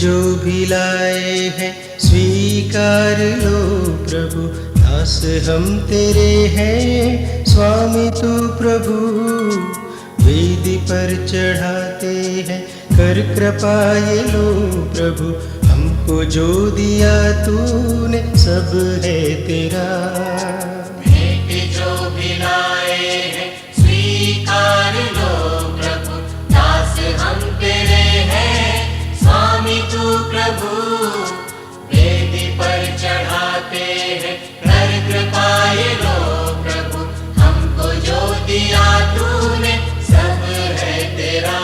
जो भी लाए हैं स्वीकार लो प्रभु, दास हम तेरे हैं स्वामी तू प्रभु। वेदी पर चढ़ाते हैं कर कृपा ये लो प्रभु, हमको जो दिया तूने सब है तेरा। भेंट जो भी लाए हैं स्वीकार लो प्रभु, दास हम तेरे हैं स्वामी तू प्रभु। वेदी पर चढ़ाते हैं कर कृपा ये लो प्रभु, हमको जो दिया तूने सब है तेरा।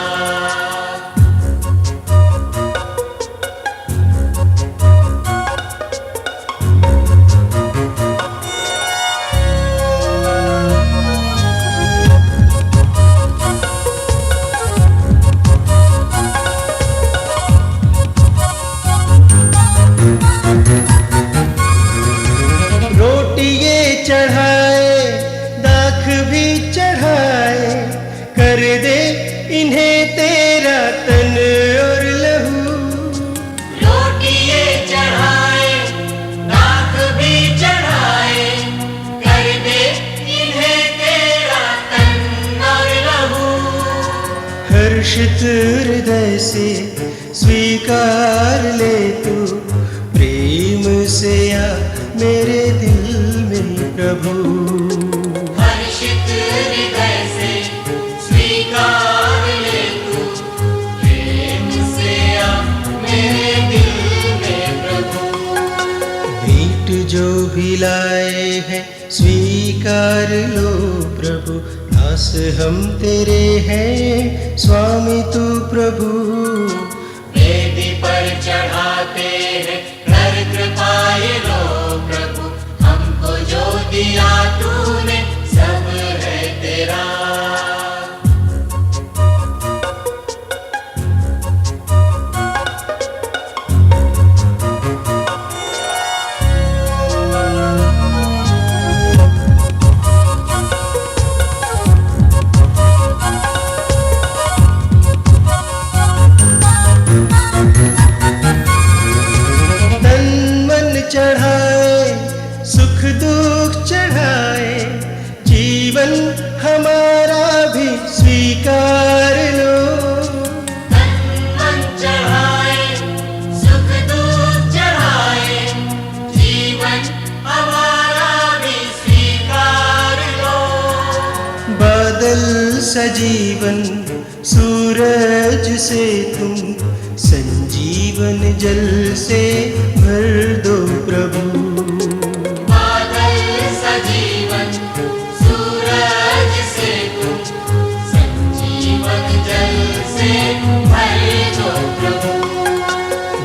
चढ़ाए दाख भी चढ़ाए, कर दे इन्हें तेरा तन और लहू। रोटिये चढ़ाए दाख भी चढ़ाए, कर दे इन्हें तेरा तन और लहू। हर्षित हृदय से स्वीकार ले तू, प्रेम से आ मेरे दिल में प्रभु। हर्षित हृदय से स्वीकार ले तू, प्रेम से आ मेरे दिल में प्रभु। भेंट जो भी लाए हैं स्वीकार लो प्रभु, दास हम तेरे हैं स्वामी तू प्रभु। वेदी पर चढ़ाते हैं कर कृपा ये लो प्रभु, हमको जो दिया तूने सब है तेरा। चढ़ाए सुख दुख चढ़ाए, जीवन हमारा भी स्वीकार लो। तन मन चढ़ाए सुख दुख चढ़ाए, जीवन हमारा भी स्वीकार लो। बादल सजीवन सूरज से तुम, संजीवन जल से भर दो प्रभु। बादल सजीवन सूरज से तुम, संजीवन जल से भर दो प्रभु।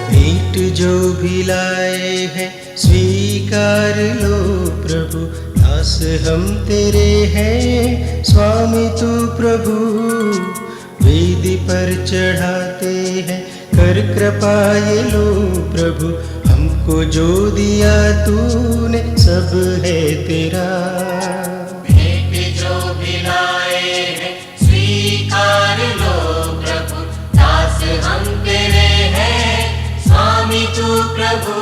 भेंट जो भी लाए हैं स्वीकार लो प्रभु, दास हम तेरे हैं स्वामी तू प्रभु। वेदी पर चढ़ाते हैं कर कृपा ये लो प्रभु, हमको जो दिया तूने सब है तेरा। भेंट जो भी लाए हैं स्वीकार लो प्रभु, दास हम तेरे हैं स्वामी तू प्रभु।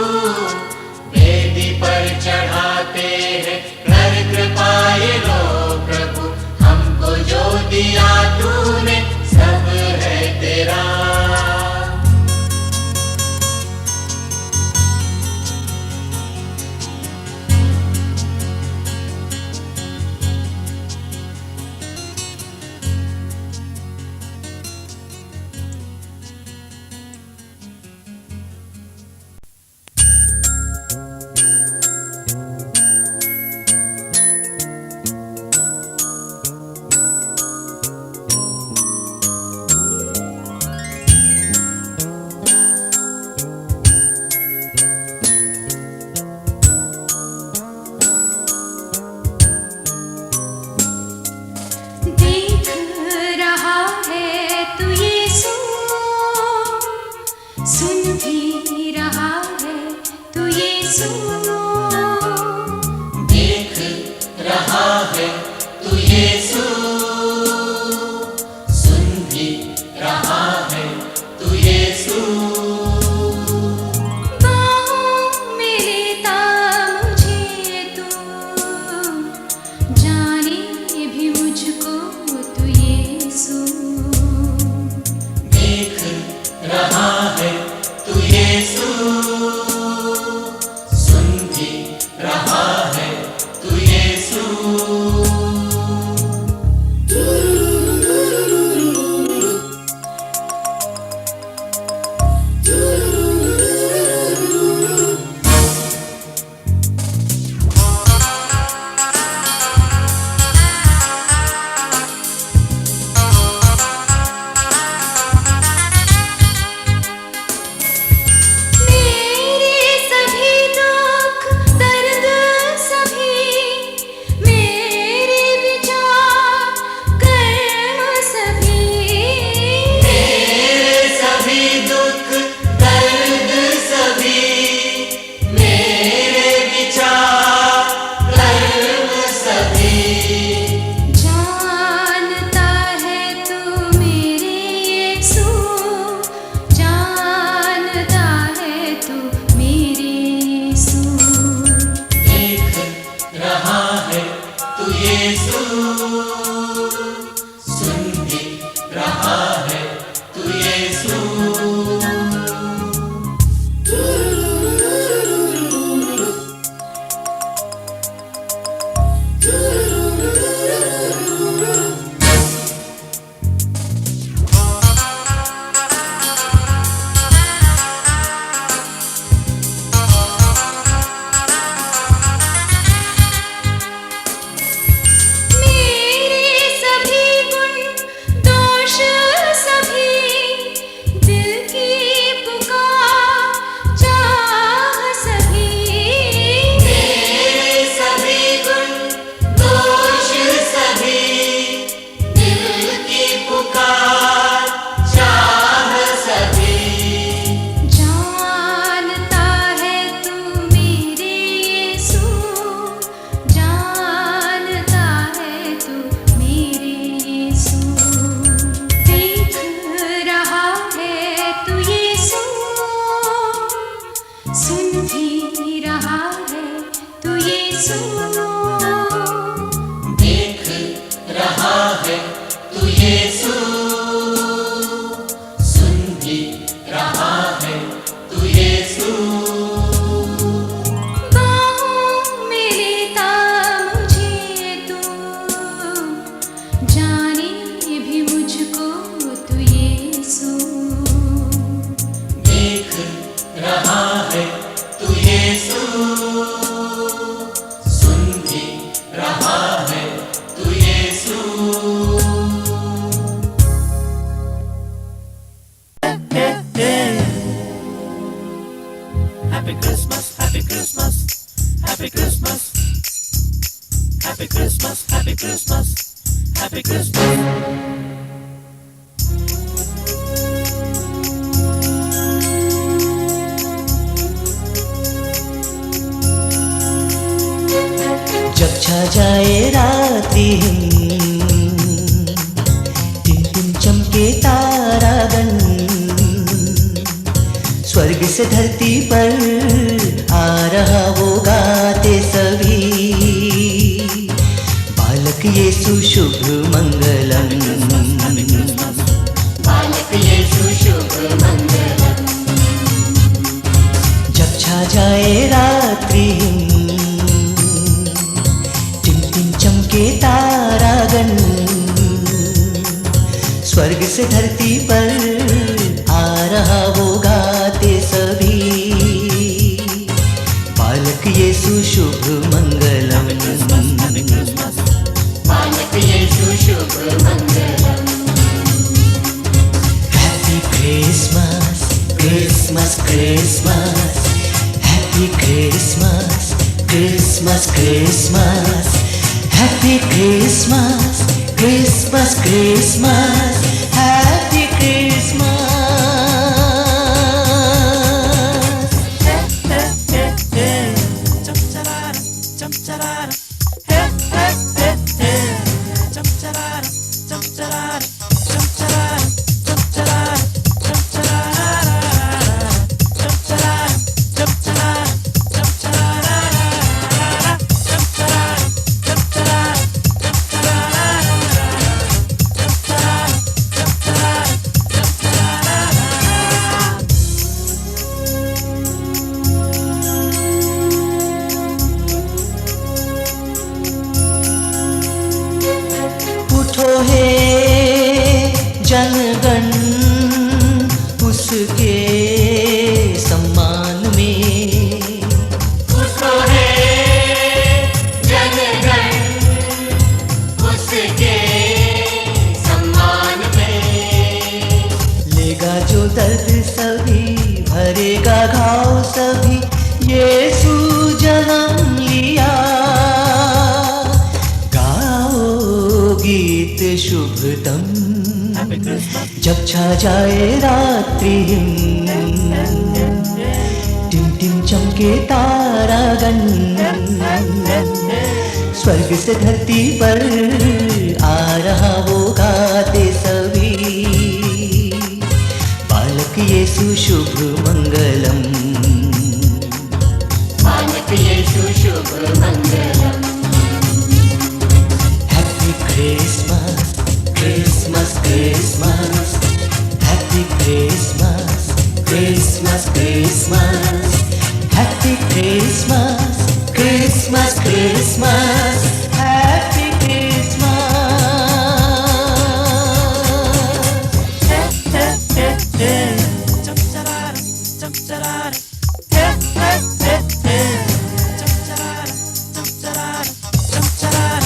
वेदी पर चढ़ाते हैं कर कृपा ये लो प्रभु, हमको जो दिया तूने सब है तेरा। यीशु सुन भी रहा है तू यीशु देख रहा है तू यीशु सुन भी रहा है तू यीशु बाहों में लेता मुझे तू जाने भी मुझको तू यीशु देख रहा है तू यीशु सुन भी रहा है तू यीशु Happy Christmas, Happy Christmas, Happy Christmas, Happy Christmas, Happy Christmas, Happy Christmas. जब छा जाए रात्रि टिम टिम चमके तारागण स्वर्ग से धरती पर आ रहा वो गाते सभी बालक यीशु शुभ मंगलम बालक यीशु शुभ मंगलम जब छा जाए रात्रि चमके तारागण स्वर्ग से धरती पर आ रहा वो गाते सभी बालक यीशु शुभ मंगलम बालक यीशु शुभ मंगलम happy Christmas Christmas Christmas happy Christmas Christmas Christmas Happy Christmas, Christmas, Christmas, Happy Christmas. जनगण उसके सम्मान में उसको है जनगण उसके सम्मान में लेगा जो दर्द सभी भरेगा घाव सभी यीशु जन्म लिया गाओ गीत शुभतम जब छा जाए रात्रि टिम टिम चमके तारागण स्वर्ग से धरती पर आ रहा वो गाते सभी बालक यीशु शुभ मंगलम बालक यीशु शुभ मंगलम Christmas, Christmas, Christmas. Happy Christmas, Christmas, Christmas. Happy Christmas, Christmas, Christmas. Happy Christmas. Hey, hey, hey, hey. Chum-cha-da-da, chum-cha-da-da. Hey, hey, hey, hey. Chum-cha-da-da, chum-cha-da-da, chum-cha-da-da,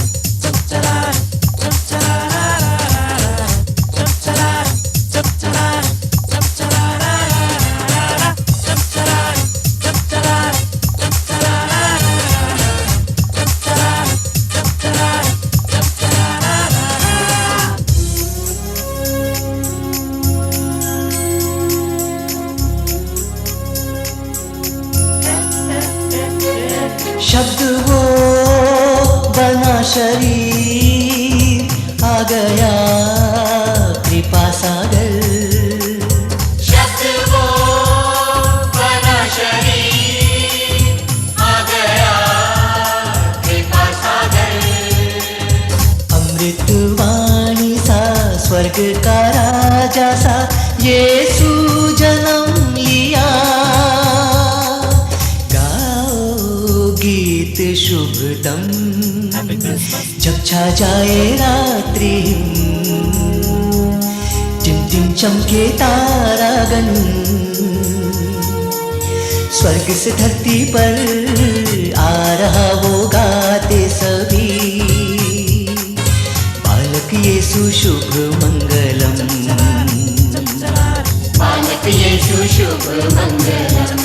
chum-cha-da-da, chum-cha-da-da-da-da-da. Chum-cha-da-da, chum-cha-da-da, chum-cha-da-da-da-da-da. Chum-cha-da-da, chum-cha-da-da, शब्द वो बना शरीर आ गया कृपा सागर शब्द वो बना शरीर आ गया कृपा सागर अमृतवाणी सा स्वर्ग का राजा सा यीशु जन्म लिया गाओ गीत शुभदम जब छा जाए रात्रि टिम टिम चमके तारागण स्वर्ग से धरती पर आ रहा वो गाते सभी बालक यीशु शुभ मंगलम बालक यीशु शुभ मंगलम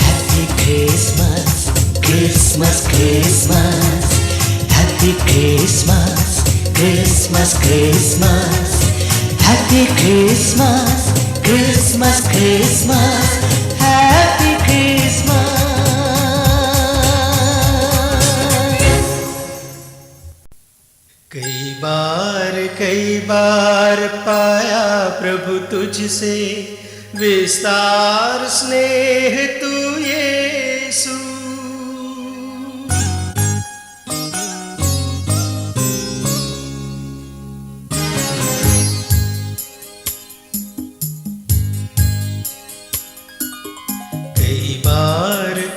Happy Christmas, Christmas, Christmas. Happy Christmas, Christmas, Christmas. Happy Christmas, Christmas, Christmas. Happy Christmas. कई बार पाया प्रभु तुझसे विस्तार स्नेह तू यीशु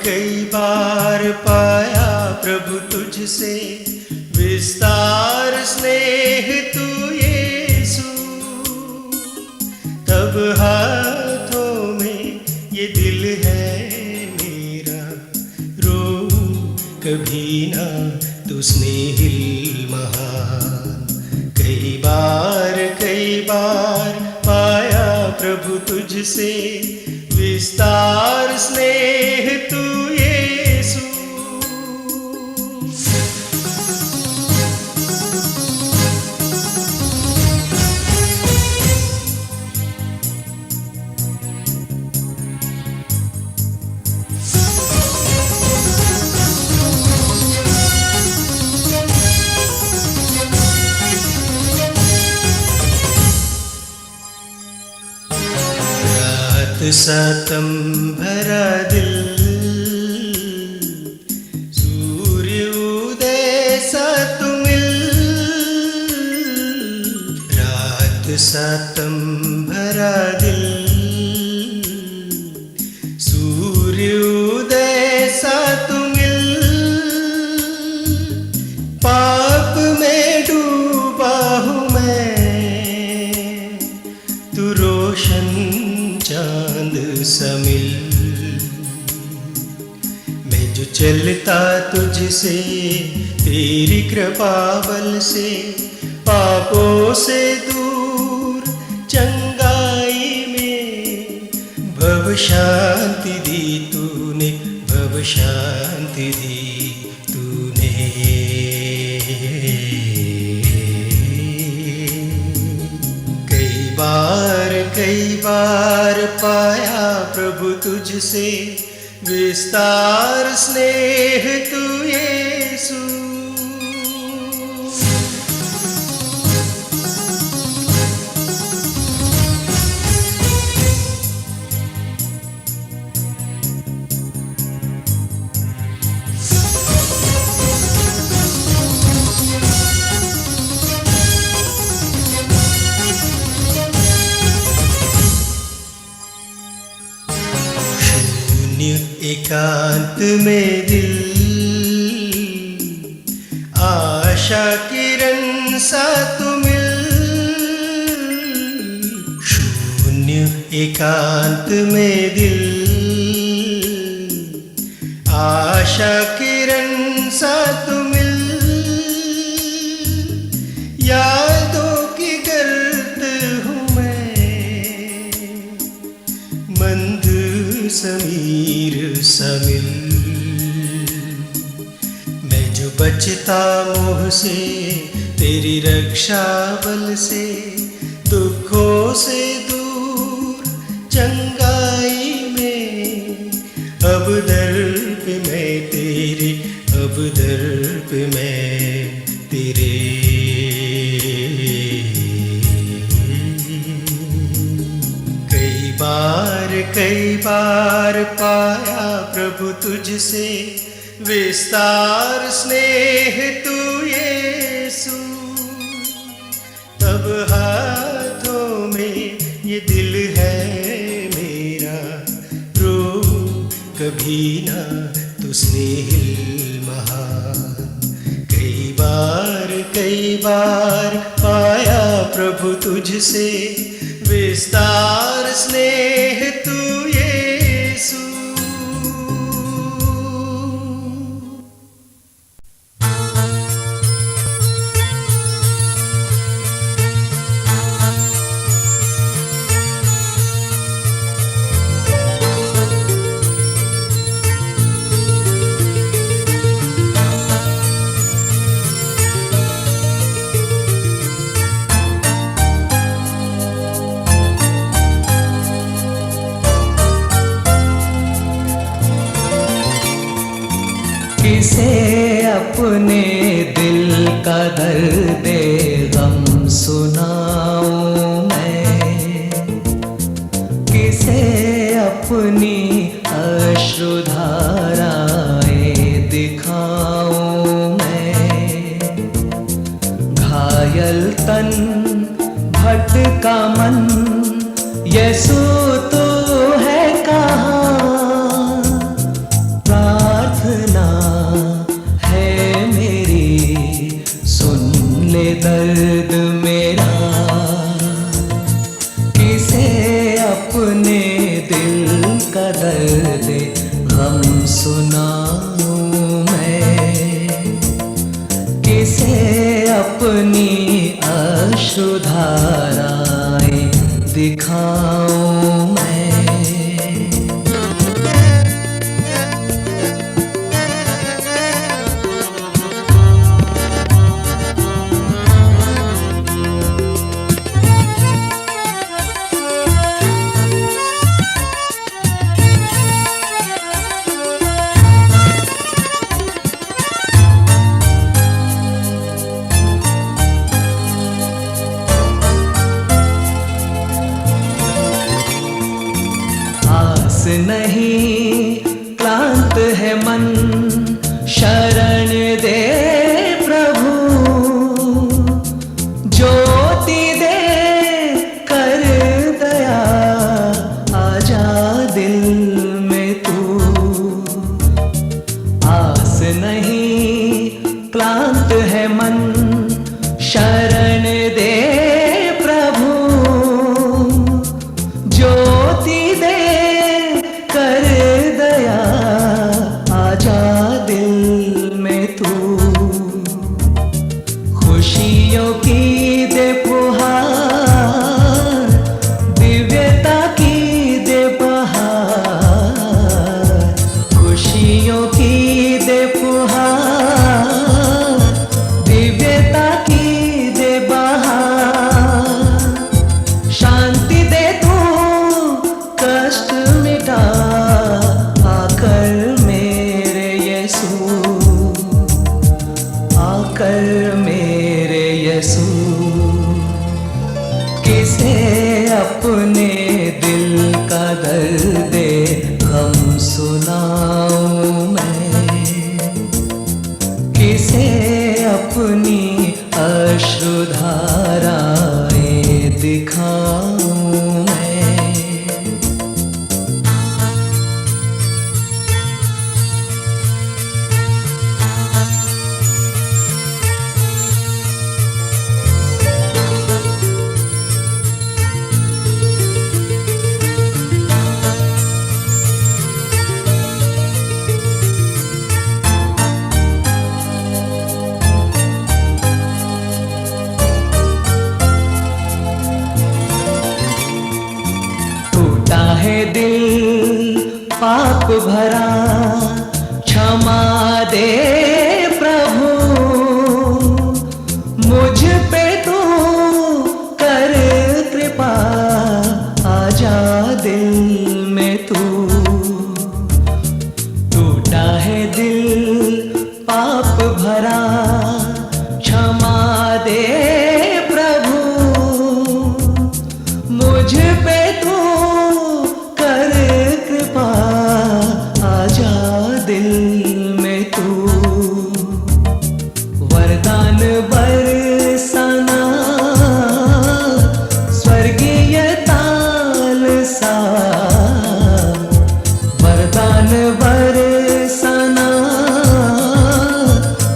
कई बार पाया प्रभु तुझसे विस्तार स्नेह तू यीशु तब हाथों में ये दिल है मेरा रो कभी ना तू स्नेहिल महान कई बार पाया प्रभु तुझसे विस्तार स्नेह तू यीशु सातम भरा दिल सूर्य उदय सा तू मिल रात सातम भरा दिल सूर्य उदय सा तू मिल पाप में डूबा हूँ मैं तू रोशन चांद समिल मैं जो चलता तुझसे तेरी कृपा बल से पापों से दूर चंगाई में भव शांति दी तूने भव शांति दी तूने कई बार पाया प्रभु तुझसे विस्तार स्नेह तू यीशु एकांत में दिल आशा किरण सा तू मिल, शून्य एकांत में दिल आशा किरण सा तू मिल, यादों की गर्त हूँ मैं, मंद समीर समिल, मैं जो बचता मोह से तेरी रक्षा बल से, दुखों से दूर चंगाई में, अब दर पे मैं तेरे, अब दर पे मैं तेरे। कई बार पाया प्रभु तुझसे विस्तार स्नेह तू यीशु, तब हाथों में ये दिल है मेरा, रो कभी ना तू स्नेहिल महान। कई बार पाया प्रभु तुझसे विस्तार स्नेह तू यीशु। किसे अपने दिल का दर्द गम सुनाऊं मैं, किसे अपनी अश्रुधाराएं दिखाऊं मैं, घायल तन भटका मन यीशु तू है कहाँ, प्रार्थना है मेरी सुन ले दर्द मेरा, किसे अपने दिल का दर्द गम सुनाऊं मैं, किसे अपनी अश्रुधाराएं दिखाऊं मैं। नहीं क्लांत है मन, शरण दे प्रभु, ज्योति दे कर दया, आजा दिल में तू, आस नहीं क्लांत है मन, शरण दे प्रभु, ज्योति दे कर दया, आजा दिल में तू, खुशियों की दे पुहार, दिव्यता की दे बहार, खुशियों की दे पुहार, दिव्यता की दे बहार, शांति दे तू कष्ट मिटा, आकर मेरे यीशु, आकर मेरे यीशु, किसे अपने दिल का दर्द गम सुनाऊं मैं, किसे अपनी अश्रुधाराएं दिखाऊं मैं। पाप भरा क्षमा दे प्रभु, मुझ पे तू कर कृपा, आजा दिल में तू। टूटा है दिल पाप भरा, क्षमा दे प्रभु, मुझ पे तू कर कृपा, आजा दिल में तू। वरदान बरसाना स्वर्गीय ताल सा, वरदान बरसाना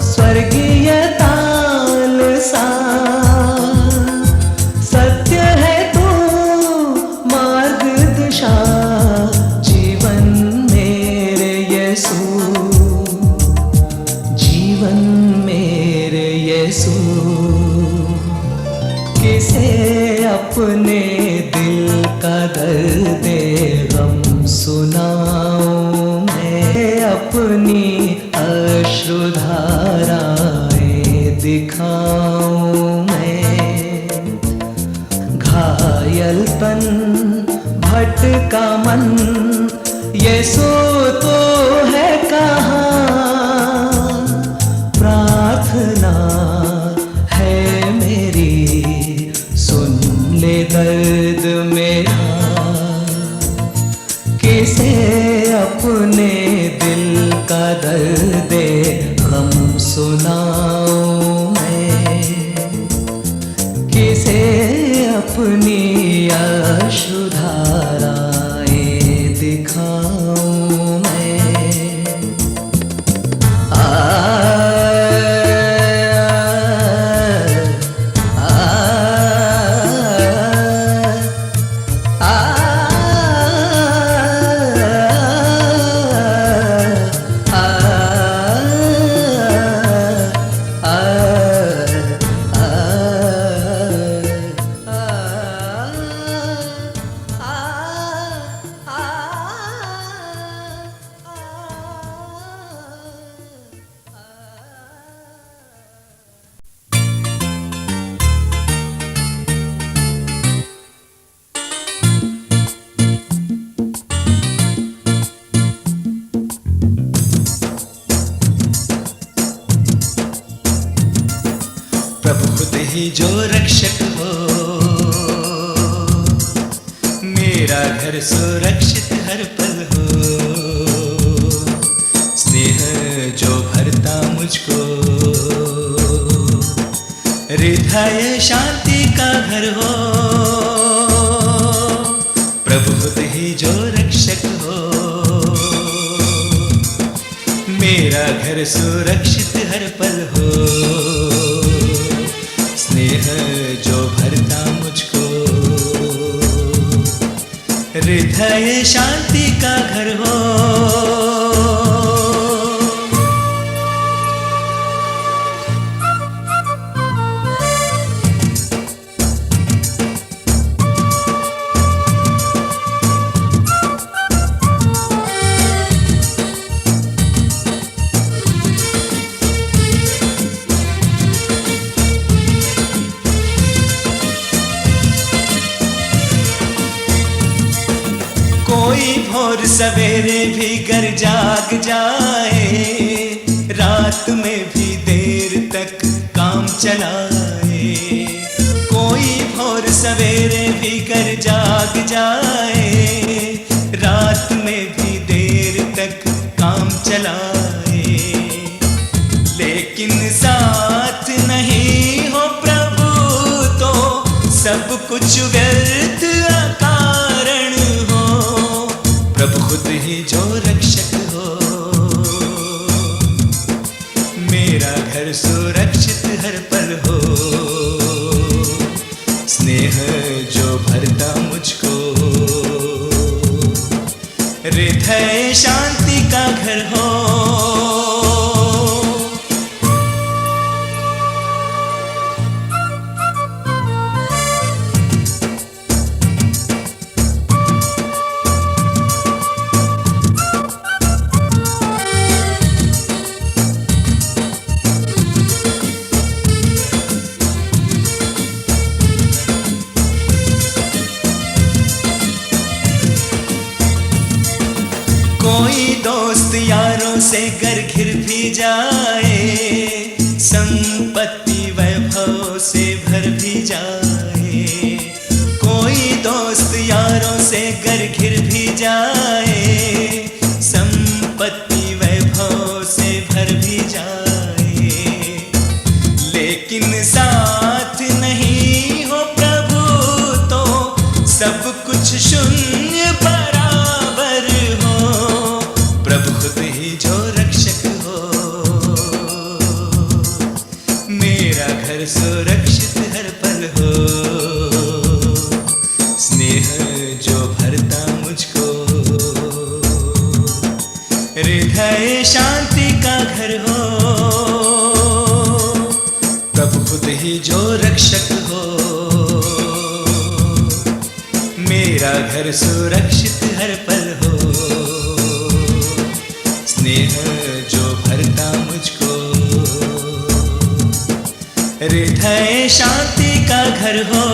स्वर्गीय ताल सा। सत्य है तू मार्ग दिशा, जीवन मेरे यीशु, जीवन मेरे यीशु। किसे अपने दिल का दर्द गम सुनाऊं मैं, अपनी अश्रुधाराएं दिखाऊं मैं। घायलपन भटका मन, यीशु तो है कहाँ, प्रार्थना है मेरी, सुन ले दर्द मेरा। किसे अपने दिल का दर्द गम सुनाऊं मैं, किसे अपनी अश्रुधाराएं दिखाऊं मैं। प्रभु खुद ही जो रक्षक हो, मेरा घर सुरक्षित हर पल हो। स्नेह जो भरता मुझको, हृदय शांति का घर हो। प्रभु खुद ही जो रक्षक हो, मेरा घर सुरक्षित हर पल हो। स्नेह जो भरता मुझको, हृदय शांति का घर हो। कोई भोर सवेरे भी घर जाग जाए, रात में भी देर तक काम चलाए। कोई भोर सवेरे भी घर जाग जाए, रात में भी देर तक काम चलाए। लेकिन साथ नहीं हो प्रभु तो सब कुछ व्यर्थ अकारण हो। प्रभु खुद ही जो रक्षक हो, मेरा घर सुरक्षित हर पल हो। स्नेह जो भरता मुझको, हृदय शांति का घर हो। कोई दोस्त यारों से गर घिर भी जाए, संपत्ति वैभव से भर भी जाए। कोई दोस्त यारों से गर घिर भी जाए, संपत्ति वैभव से भर भी जाए, लेकिन साथ नहीं हो प्रभु तो सब कुछ शून्य बराबर हो। प्रभु खुद ही जो रक्षक हो, मेरा घर सुरक्षित हर पल हो। स्नेह जो भरता मुझको, हृदय शांति का घर हो। प्रभु खुद ही जो रक्षक हो, मेरा घर सुरक्षित हर पल हो। स्नेह जो भरता मुझको, हृदय शांति का घर हो।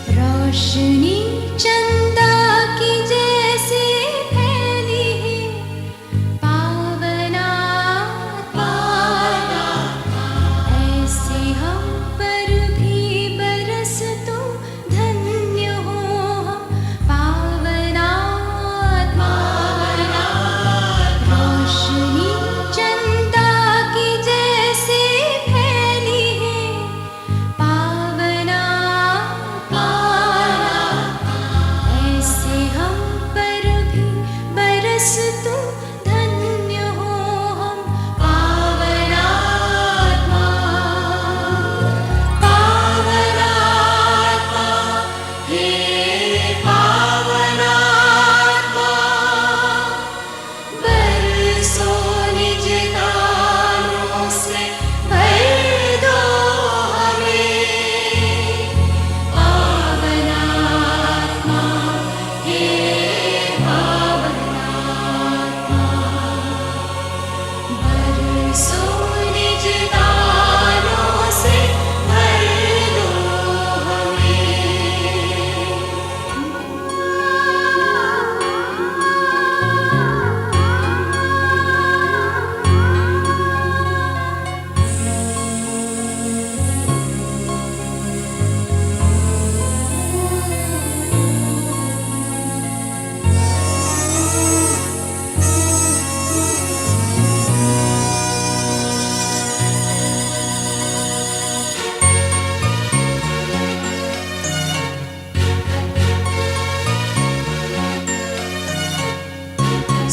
रोशनी चंदा की जैसे फैली है, पावना पावना, ऐसे हम पर भी बरस तो धन्य हो हम। पावना पावना, रोशनी चंदा की जैसे फैली है, पावना ऐसे हम पर भी बरस तो धन्य हो हम। पावनात्मा पावनात्मा, हे पावनात्मा, बरसो निज दानों से भर दो हमें। पावनात्मा, हे पावनात्मा, बरसो निज दानों से भर दो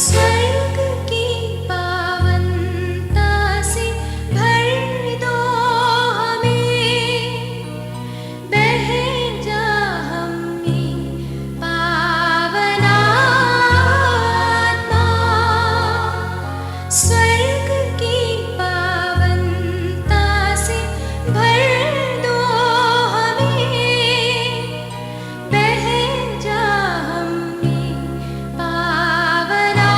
स्वर्ग की पावनता से भर दो हमें। बह जा हमें पावनात्मा, स्वर्ग की पावनता से भर दो हमें। बह जा हमें पावनात्मा,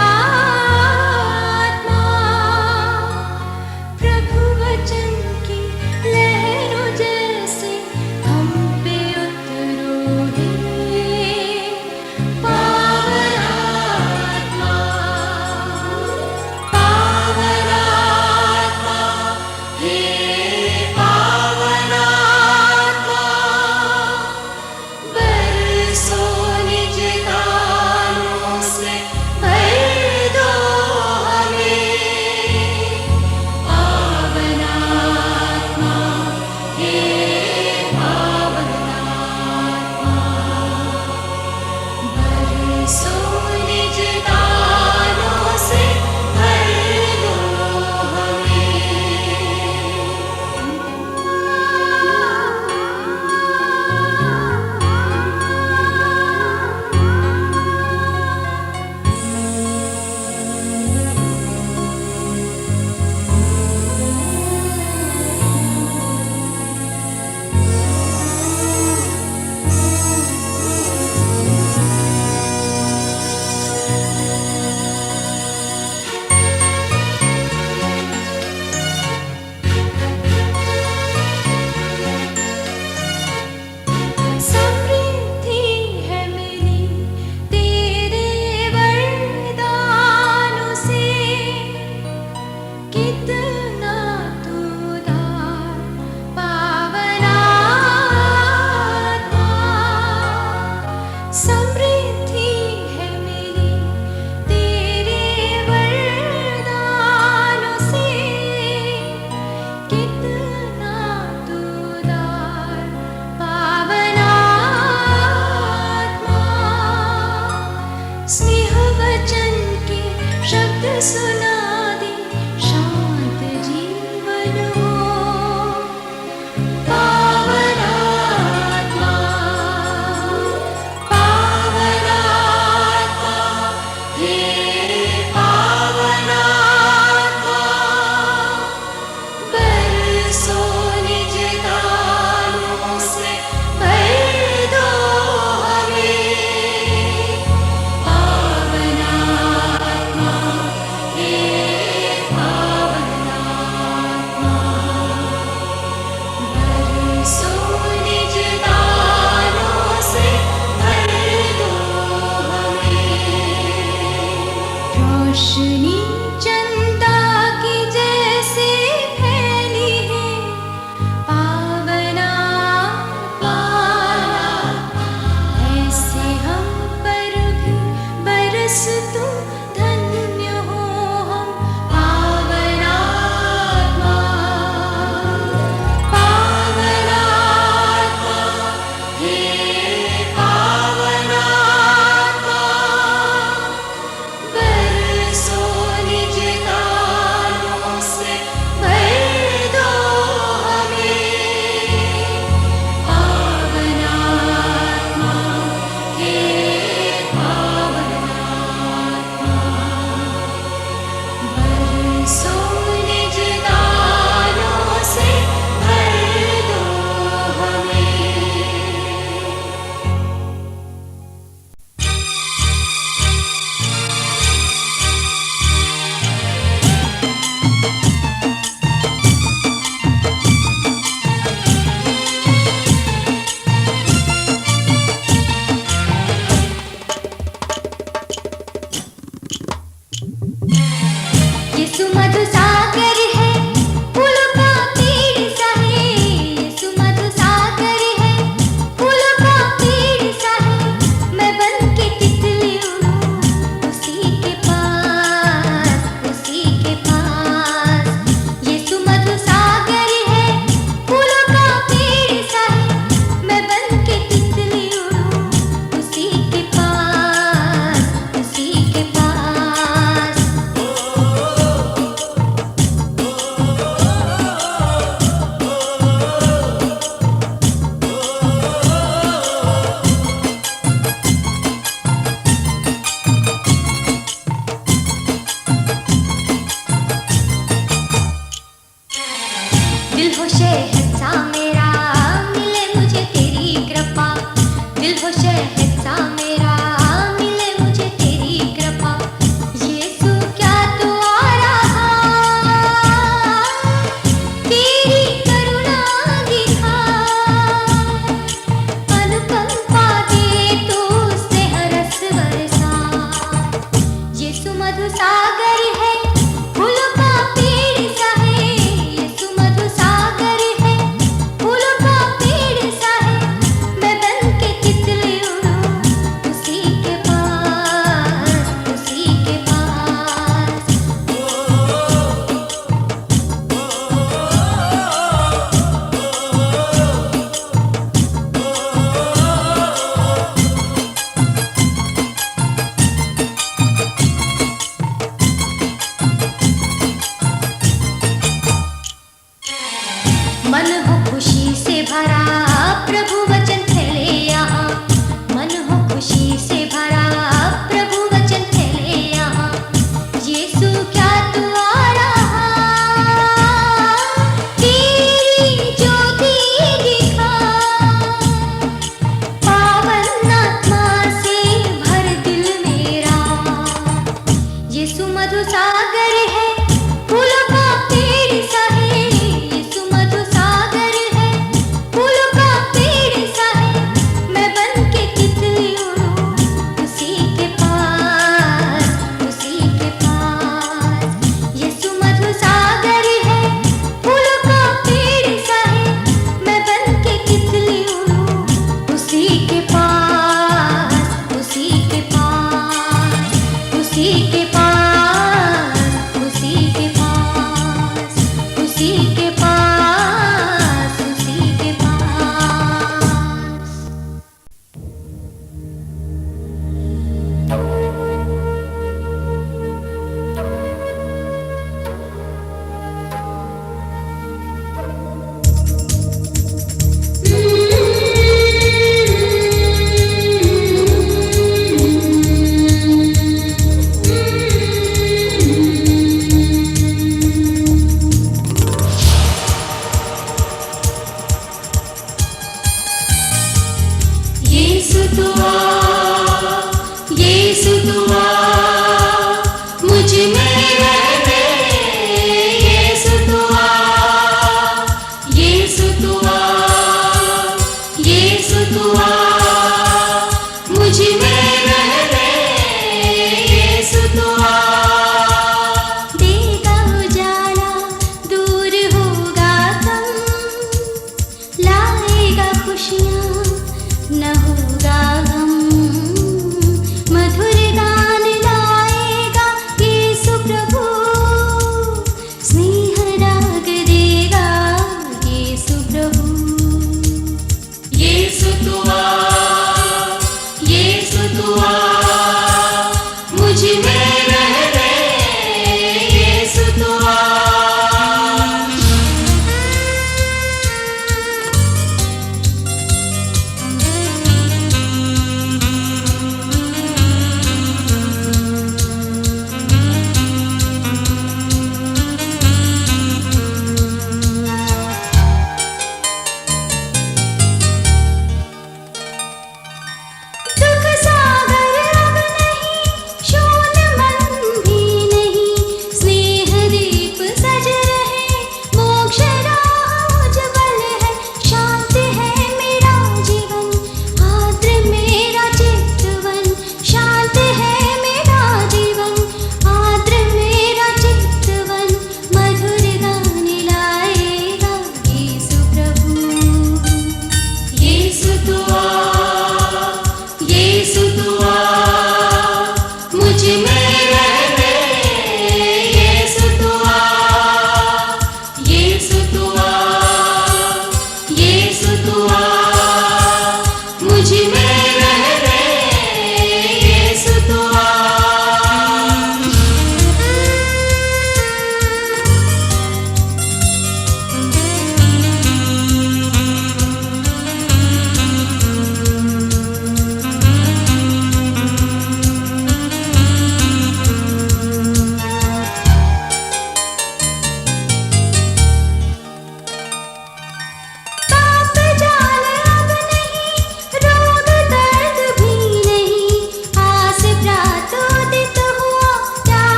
सुना दे शांत जीवन हो। पावनात्मा पावनात्मा हे पावनात्मा बरसो निज दानों से भर दो हमें। पावनात्मा हे पावनात्मा बरसो निज दानों से भर दो हमें। रोशनी चंदा की जैसे फैली है पावनात्मा, ऐसे हम पर भी बरस तू धन्य हो हम। पावनात्मा पावनात्मा हे पावनात्मा बरसो निज दानों से भर दो हमें। पावनात्मा हे पावनात्मा बरसो निज दानों से भर दो हमें। यीशु मधुसागर है फूलों का पेड़ सा है। यीशु मधुसागर है फूलों का पेड़ सा है। मैं बन के तितली उड़ूं उसी के पास, उसी के पास। यीशु मधुसागर है फूलों का पेड़ सा है। मैं बन के तितली उड़ूं उसी के पास, उसी के पास। दिल हो शहद सा मेरा मिले मुझे तेरी कृपा। दिल हो शहद सा मेरा मिले मुझे तेरी कृपा। यीशु क्या तू आ रहा, तेरी करुणा दिखा। अनुकंपा दे तू स्नेह रस बरसा। यीशु मधुसागर है फूलों का पेड़ सा है। यीशु मधुसागर है फूलों का पेड़ सा है। मैं बन के तितली उड़ूं उसी के पास, उसी के पास। मन हो खुशी से भरा प्रभु वचन फैले यहाँ। मन हो खुशी से भरा प्रभु वचन फैले यहाँ। यीशु क्या तू आ रहा, तेरी ज्योति दिखा। पावन आत्मा से भर दिल मेरा। यीशु मधुसागर है फूलों का पेड़ सा है। यीशु मधुसागर है फूलों का पेड़ सा है। मैं बन के तितली उड़ूं उसी के पास, उसी के पास। यीशु मधुसागर है फूलों का पेड़ सा है। मैं बन के तितली उड़ूं उसी के पास, उसी के पास, उसी के पास, उसी के पास,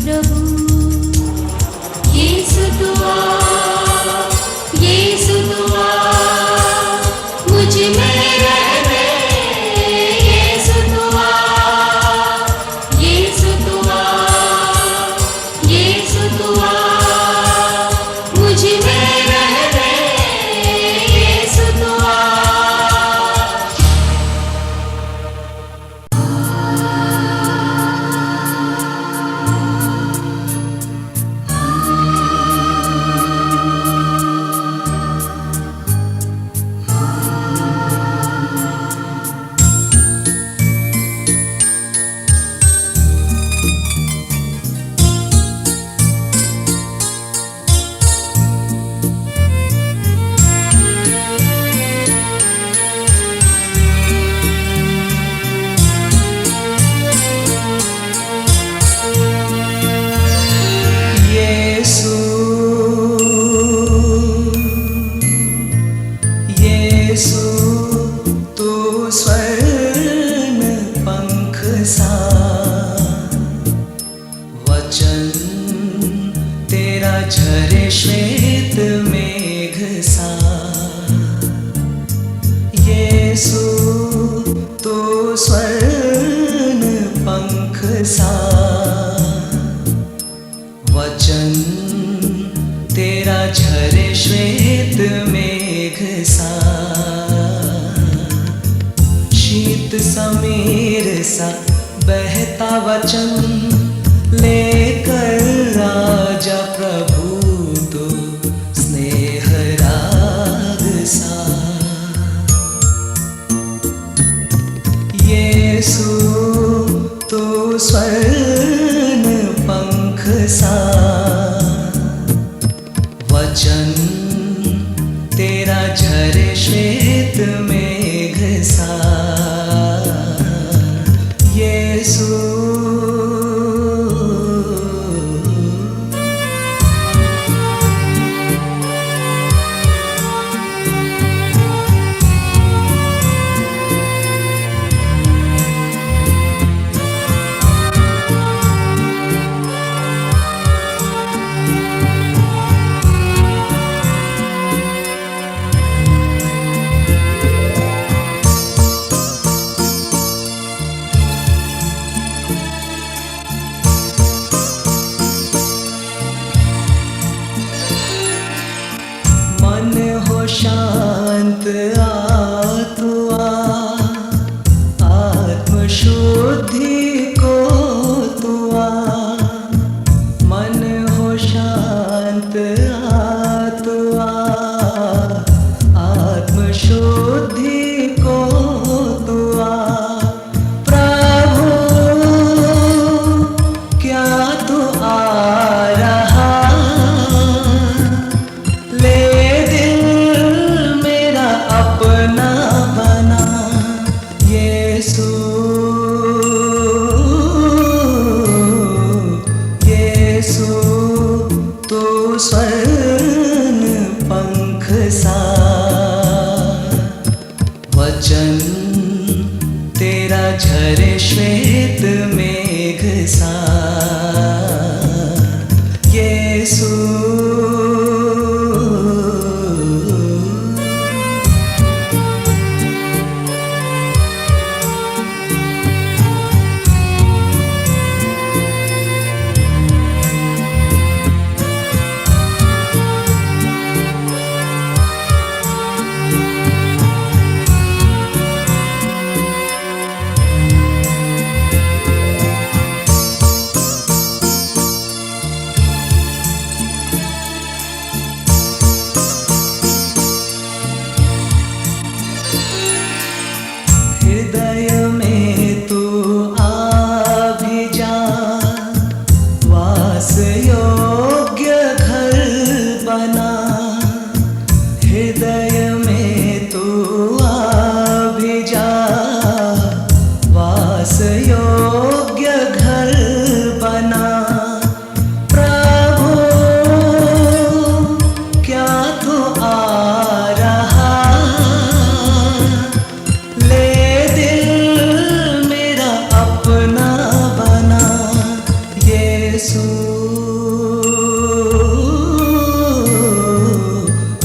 प्रभु यीशु तू आ मुझ में रहने यीशु तू आ मुझ में रहने यीशु तू आ यीशु तू स्वर्ण पंख सा वचन तेरा झरे श्वेत मेघ सा यीशु तू स्वर्ण पंख सा वचन तेरा झरे श्वेत मेघ सा शीत समीर सा बहता वचन लेकर आजा प्रभु तो स्नेह राग सा यीशु तो स्वर्ण पंख सा वचन तेरा झरे श्वेत मेघ सा यीशु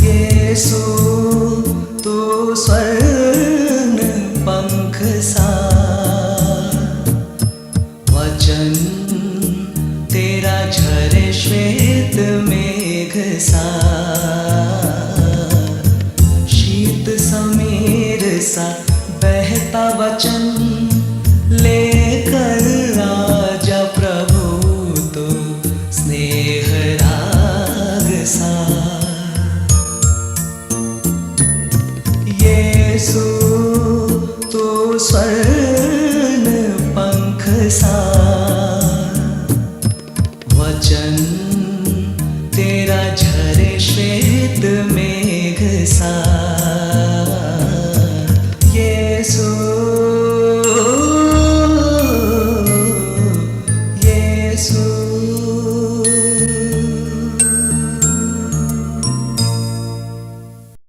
यीशु तू स्वर्ण पंख सा, वचन तेरा झरे श्वेत मेघ सा, शीत समीर सा बहता वचन लेकर आजा प्रभु तो स्नेह राग सा। यीशु तू स्वर्ण पंख सा, वचन तेरा झरे श्वेत मेघ सा,